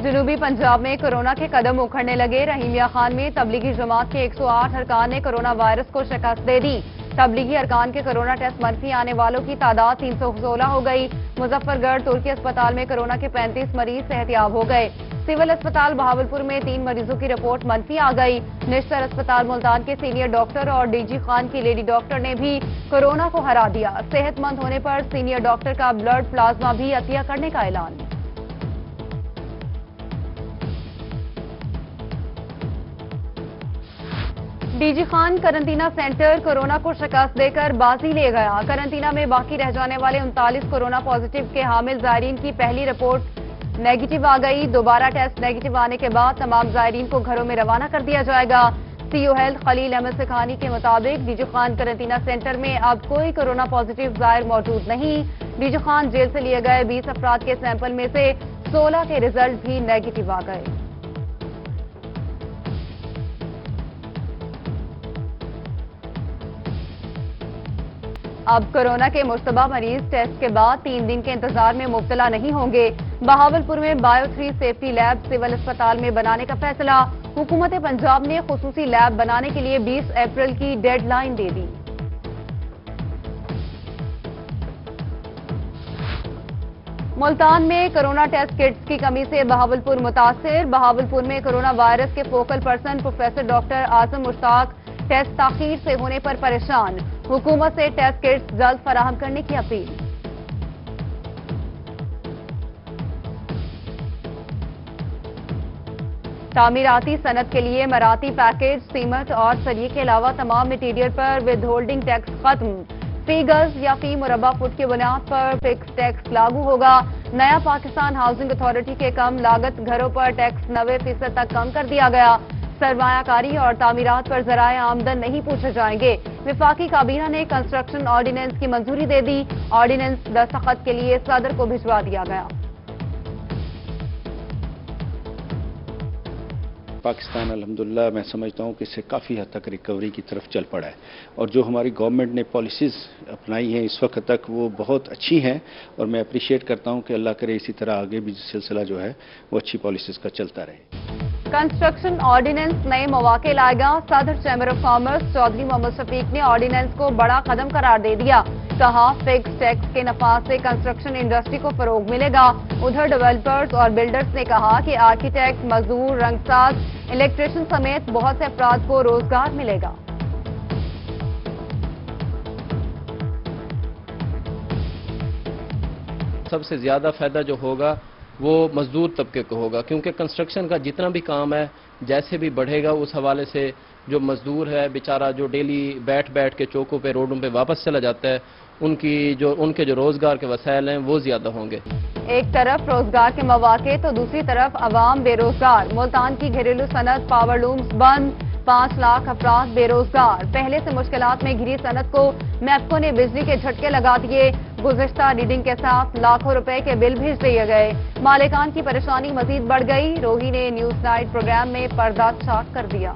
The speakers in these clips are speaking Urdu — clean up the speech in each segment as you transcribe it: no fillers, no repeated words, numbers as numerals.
جنوبی پنجاب میں کورونا کے قدم اکھڑنے لگے۔ رحیمیہ خان میں تبلیغی جماعت کے 108 ارکان نے کورونا وائرس کو شکست دے دی۔ تبلیغی ارکان کے کورونا ٹیسٹ منفی آنے والوں کی تعداد 316 ہو گئی۔ مظفر گڑھ ترکی اسپتال میں کورونا کے 35 مریض صحت یاب ہو گئے۔ سول اسپتال بہاولپور میں 3 مریضوں کی رپورٹ منفی آ گئی۔ نشتر اسپتال ملتان کے سینئر ڈاکٹر اور ڈی جی خان کی لیڈی ڈاکٹر نے بھی کورونا کو ہرا دیا۔ صحت مند ہونے پر سینئر ڈاکٹر کا بلڈ پلازما بھی عطیہ کرنے کا اعلان۔ ڈی جی خان قرنطینہ سینٹر کورونا کو شکست دے کر بازی لے گیا۔ قرنطینہ میں باقی رہ جانے والے 39 کورونا پازیٹیو کے حامل زائرین کی پہلی رپورٹ نیگیٹو آ گئی۔ دوبارہ ٹیسٹ نیگیٹو آنے کے بعد تمام زائرین کو گھروں میں روانہ کر دیا جائے گا۔ سی او ہیلتھ خلیل احمد سکھانی کے مطابق ڈی جی خان قرنطینہ سینٹر میں اب کوئی کورونا پازیٹیو زائر موجود نہیں۔ ڈی جی خان جیل سے لیے گئے 20 افراد کے سیمپل میں سے 16 کے ریزلٹ بھی نیگیٹو آ گئے۔ اب کورونا کے مشتبہ مریض ٹیسٹ کے بعد 3 دن کے انتظار میں مبتلا نہیں ہوں گے۔ بہاولپور میں بائیو 3 سیفٹی لیب سول اسپتال میں بنانے کا فیصلہ۔ حکومت پنجاب نے خصوصی لیب بنانے کے لیے 20 اپریل کی ڈیڈ لائن دے دی۔ ملتان میں کورونا ٹیسٹ کٹس کی کمی سے بہاولپور متاثر۔ بہاولپور میں کورونا وائرس کے فوکل پرسن پروفیسر ڈاکٹر اعظم مشتاق ٹیسٹ تاخیر سے ہونے پر پریشان۔ حکومت سے ٹیسٹ کٹس جلد فراہم کرنے کی اپیل۔ تعمیراتی صنعت کے لیے مراعاتی پیکج سیمنٹ اور سریے کے علاوہ تمام مٹیریل پر ود ہولڈنگ ٹیکس ختم۔ فی گز یا فی مربع فٹ کی بنیاد پر فکس ٹیکس لاگو ہوگا۔ نیا پاکستان ہاؤسنگ اتھارٹی کے کم لاگت گھروں پر ٹیکس 90% تک کم کر دیا گیا۔ سرمایہ کاری اور تعمیرات پر ذرائع آمدن نہیں پوچھے جائیں گے۔ وفاقی کابینہ نے کنسٹرکشن آرڈیننس کی منظوری دے دی۔ آرڈیننس دستخط کے لیے صدر کو بھجوا دیا گیا۔ پاکستان الحمدللہ میں سمجھتا ہوں کہ اس سے کافی حد تک ریکوری کی طرف چل پڑا ہے، اور جو ہماری گورنمنٹ نے پالیسیز اپنائی ہیں اس وقت تک وہ بہت اچھی ہیں، اور میں اپریشیٹ کرتا ہوں کہ اللہ کرے اسی طرح آگے بھی سلسلہ جو ہے وہ اچھی پالیسیز کا چلتا رہے۔ کنسٹرکشن آرڈیننس نئے مواقع لائے گا۔ صدر چیمبر آف کامرس چودھری محمد شفیق نے آرڈیننس کو بڑا قدم قرار دے دیا۔ کہا فکس ٹیکس کے نفاذ سے کنسٹرکشن انڈسٹری کو فروغ ملے گا۔ ادھر ڈیولپرز اور بلڈرز نے کہا کہ آرکیٹیکٹ، مزدور، رنگساز، الیکٹریشین سمیت بہت سے افراد کو روزگار ملے گا۔ سب سے زیادہ فائدہ جو ہوگا وہ مزدور طبقے کو ہوگا، کیونکہ کنسٹرکشن کا جتنا بھی کام ہے جیسے بھی بڑھے گا، اس حوالے سے جو مزدور ہے بیچارہ جو ڈیلی بیٹھ کے چوکوں پہ روڈوں پہ واپس چلا جاتا ہے، ان کے جو روزگار کے وسائل ہیں وہ زیادہ ہوں گے۔ ایک طرف روزگار کے مواقع تو دوسری طرف عوام بے روزگار۔ ملتان کی گھریلو صنعت پاور لومز بند، 5 لاکھ افراد بے روزگار۔ پہلے سے مشکلات میں گھری صنعت کو میپکو نے بجلی کے جھٹکے لگا دیے۔ گزشتہ ریڈنگ کے ساتھ لاکھوں روپے کے بل بھیج دیے گئے۔ مالکان کی پریشانی مزید بڑھ گئی۔ روہی نے نیوز نائٹ پروگرام میں پردہ چاک کر دیا۔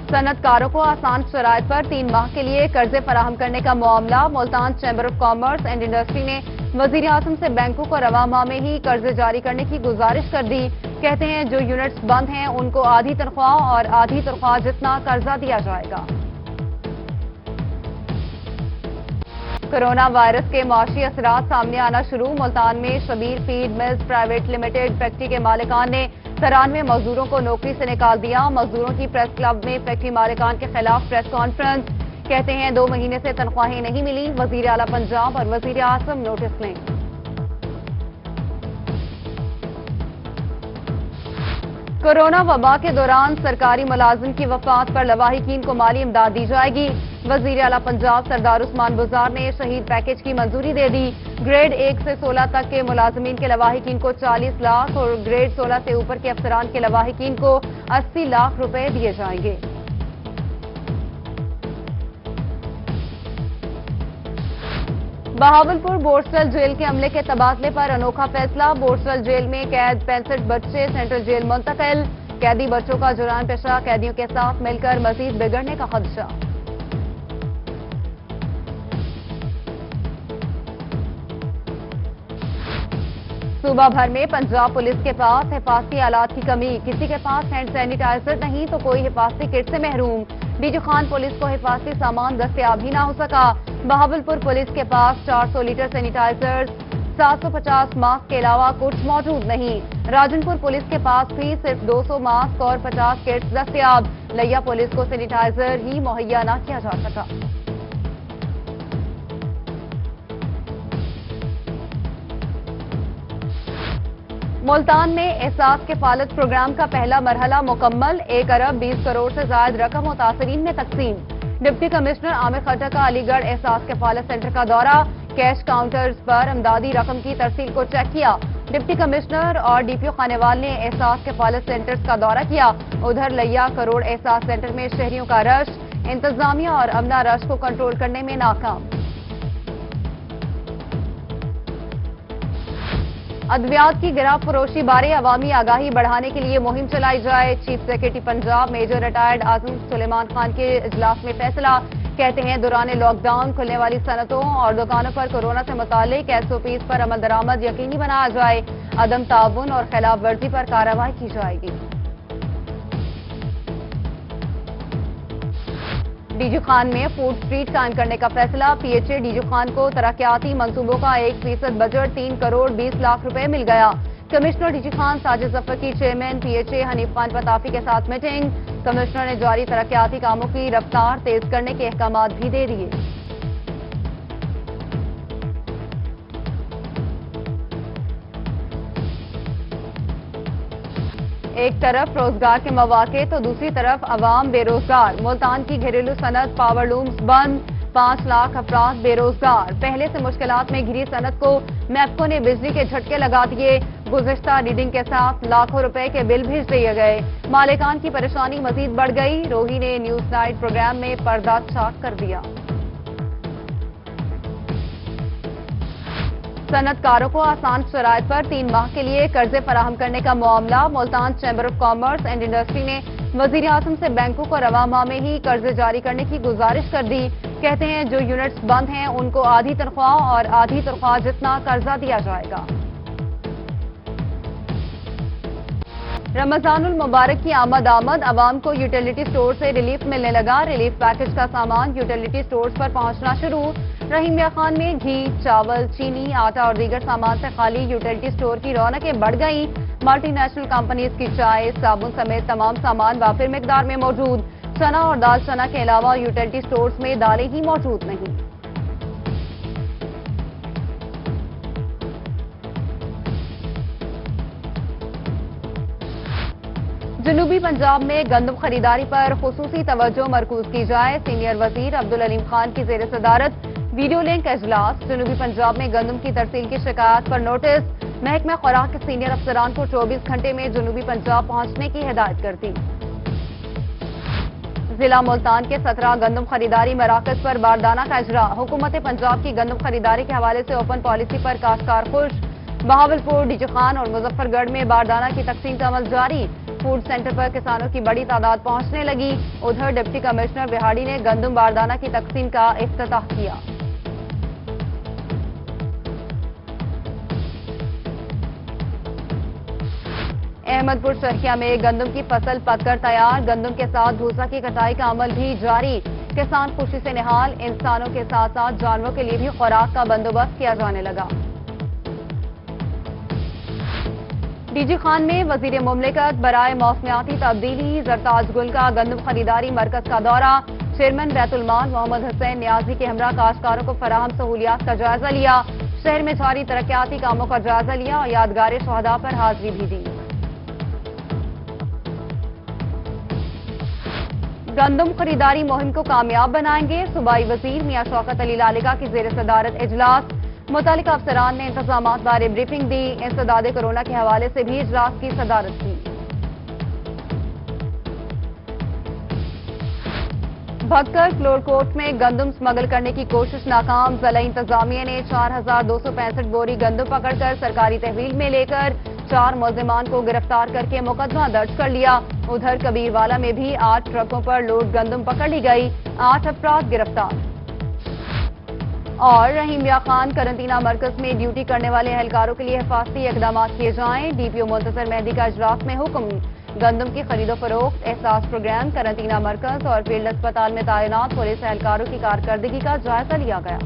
صنعت کاروں کو آسان شرائط پر 3 ماہ کے لیے قرضے فراہم کرنے کا معاملہ۔ Multan chamber of commerce and industry نے وزیر اعظم سے بینکوں کو رواں ماہ میں ہی قرضے جاری کرنے کی گزارش کر دی۔ کہتے ہیں جو یونٹس بند ہیں ان کو آدھی تنخواہ اور آدھی تنخواہ جتنا قرضہ دیا جائے گا۔ کورونا وائرس کے معاشی اثرات سامنے آنا شروع۔ ملتان میں Shabbir feed mills private limited factory کے مالکان نے 93 مزدوروں کو نوکری سے نکال دیا۔ مزدوروں کی پریس کلب میں فیکٹری مالکان کے خلاف پریس کانفرنس۔ کہتے ہیں 2 مہینے سے تنخواہیں نہیں ملی۔ وزیر اعلیٰ پنجاب اور وزیر اعظم نوٹس لیں۔ کورونا وبا کے دوران سرکاری ملازم کی وفات پر لواحقین کو مالی امداد دی جائے گی۔ وزیر اعلیٰ پنجاب سردار عثمان بزدار نے شہید پیکج کی منظوری دے دی۔ گریڈ 1 سے 16 تک کے ملازمین کے لواحقین کو 40 لاکھ اور گریڈ 16 سے اوپر کے افسران کے لواحقین کو 80 لاکھ روپے دیے جائیں گے۔ بہاولپور بورسٹل جیل کے عملے کے تبادلے پر انوکھا فیصلہ۔ بورسٹل جیل میں قید 65 بچے سینٹرل جیل منتقل۔ قیدی بچوں کا جرائم پیشہ قیدیوں کے ساتھ مل کر مزید بگڑنے کا خدشہ۔ صوبہ بھر میں پنجاب پولیس کے پاس حفاظتی آلات کی کمی، کسی کے پاس ہینڈ سینیٹائزر نہیں تو کوئی حفاظتی کٹ سے محروم۔ ڈی جی خان پولیس کو حفاظتی سامان دستیاب ہی نہ ہو سکا۔ بہاولپور پولیس کے پاس 400 لیٹر سینیٹائزر، 750 ماسک کے علاوہ کچھ موجود نہیں۔ راجن پور پولیس کے پاس بھی صرف 200 ماسک اور 50 کٹس دستیاب۔ لیا پولیس کو سینیٹائزر ہی مہیا نہ کیا جا سکا۔ ملتان میں احساس کفالت پروگرام کا پہلا مرحلہ مکمل، 1 ارب 20 کروڑ سے زائد رقم متاثرین میں تقسیم۔ ڈپٹی کمشنر عامر خٹک کا علی گڑھ احساس کفالت سینٹر کا دورہ، کیش کاؤنٹرز پر امدادی رقم کی ترسیل کو چیک کیا۔ ڈپٹی کمشنر اور ڈی پی او خانیوال نے احساس کفالت سینٹرز کا دورہ کیا۔ ادھر لیا کروڑ احساس سینٹر میں شہریوں کا رش، انتظامیہ اور امنہ رش کو کنٹرول کرنے میں ناکام۔ ادویات کی گرا فروشی بارے عوامی آگاہی بڑھانے کے لیے مہم چلائی جائے، chief secretary Punjab major retired Azam Sulaiman Khan کے اجلاس میں فیصلہ۔ کہتے ہیں دوران لاک ڈاؤن کھلنے والی صنعتوں اور دکانوں پر کورونا سے متعلق SOPs پر عمل درآمد یقینی بنایا جائے، عدم تعاون اور خلاف ورزی پر کارروائی کی جائے گی۔ ڈی جی خان میں فوڈ اسٹریٹ قائم کرنے کا فیصلہ، PHA ڈی جی خان کو ترقیاتی منصوبوں کا 1% بجٹ 3 کروڑ 20 لاکھ روپے مل گیا۔ Commissioner D G Khan Sajid Zafar کی چیئرمین PHA حنیف خان پتافی کے ساتھ میٹنگ، کمشنر نے جاری ترقیاتی کاموں کی رفتار تیز کرنے کے احکامات بھی دے دیے۔ ایک طرف روزگار کے مواقع تو دوسری طرف عوام بے روزگار، ملتان کی گھریلو صنعت پاور لومز بند، 5 لاکھ افراد بے روزگار۔ پہلے سے مشکلات میں گھری صنعت کو میپکو نے بجلی کے جھٹکے لگا دیے، گزشتہ ریڈنگ کے ساتھ لاکھوں روپے کے بل بھیج دیے گئے، مالکان کی پریشانی مزید بڑھ گئی۔ روہی نے نیوز نائٹ پروگرام میں پردہ چاک کر دیا۔ صنعت کاروں کو آسان شرائط پر 3 ماہ کے لیے قرضے فراہم کرنے کا معاملہ، Multan chamber of commerce and industry نے وزیر اعظم سے بینکوں کو رواں ماہ میں ہی قرضے جاری کرنے کی گزارش کر دی۔ کہتے ہیں جو یونٹس بند ہیں ان کو آدھی تنخواہ اور آدھی تنخواہ جتنا قرضہ دیا جائے گا۔ رمضان المبارک کی آمد عوام کو یوٹیلیٹی سٹور سے ریلیف ملنے لگا، ریلیف پیکج کا سامان یوٹیلیٹی سٹورز پر پہنچنا شروع۔ رحیمیہ خان میں گھی، چاول، چینی، آٹا اور دیگر سامان سے خالی یوٹیلیٹی سٹور کی رونقیں بڑھ گئیں۔ ملٹی نیشنل کمپنیز کی چائے، صابن سمیت تمام سامان وافر مقدار میں موجود۔ چنا اور دال چنا کے علاوہ یوٹیلیٹی سٹورز میں دالیں ہی موجود نہیں۔ جنوبی پنجاب میں گندم خریداری پر خصوصی توجہ مرکوز کی جائے، سینئر وزیر عبدالعلیم خان کی زیر صدارت ویڈیو لنک اجلاس۔ جنوبی پنجاب میں گندم کی ترسیل کی شکایات پر نوٹس، محکمہ خوراک کے سینئر افسران کو 24 گھنٹے میں جنوبی پنجاب پہنچنے کی ہدایت کر دی۔ ضلع ملتان کے 17 گندم خریداری مراکز پر باردانہ کا اجرا، حکومت پنجاب کی گندم خریداری کے حوالے سے اوپن پالیسی پر کاشتکار خوش۔ بہاولپور، ڈی جی خان اور مظفر گڑھ میں باردانہ کی تقسیم کا عمل جاری، فوڈ سینٹر پر کسانوں کی بڑی تعداد پہنچنے لگی۔ ادھر ڈپٹی کمشنر بہاڑی نے گندم باردانہ کی تقسیم کا افتتاح کیا۔ احمد پور چرکیا میں گندم کی فصل پک کر تیار، گندم کے ساتھ بھوسا کی کٹائی کا عمل بھی جاری، کسان خوشی سے نہال، انسانوں کے ساتھ ساتھ جانوروں کے لیے بھی خوراک کا بندوبست کیا جانے لگا۔ ڈی جی خان میں وزیر مملکت برائے موسمیاتی تبدیلی زرتاج گل کا گندم خریداری مرکز کا دورہ، چیئرمین بیت المال محمد حسین نیازی کے ہمراہ کاشتکاروں کو فراہم سہولیات کا جائزہ لیا، شہر میں جاری ترقیاتی کاموں کا جائزہ لیا اور یادگار شہداء پر حاضری بھی دی۔ گندم خریداری مہم کو کامیاب بنائیں گے، صوبائی وزیر میاں شوکت علی لالیگا کی زیر صدارت اجلاس، متعلقہ افسران نے انتظامات بارے بریفنگ دی، انسداد کورونا کے حوالے سے بھی اجلاس کی صدارت کی۔ بھگ کر کلورکوٹ میں گندم سمگل کرنے کی کوشش ناکام، ضلع انتظامیہ نے 4265 بوری گندم پکڑ کر سرکاری تحویل میں لے کر 4 ملزمان کو گرفتار کر کے مقدمہ درج کر لیا۔ ادھر کبیروالا میں بھی 8 ٹرکوں پر لوڈ گندم پکڑ لی گئی، 8 افراد گرفتار۔ اور رحیم یا خان قرنطینہ مرکز میں ڈیوٹی کرنے والے اہلکاروں کے لیے حفاظتی اقدامات کیے جائیں، ڈی پی او منتصر مہدی کا اجلاس میں حکم۔ گندم کی خرید و فروخت، احساس پروگرام، قرنطینہ مرکز اور فیلڈ اسپتال میں تعینات پولیس اہلکاروں کی کارکردگی کا جائزہ لیا گیا۔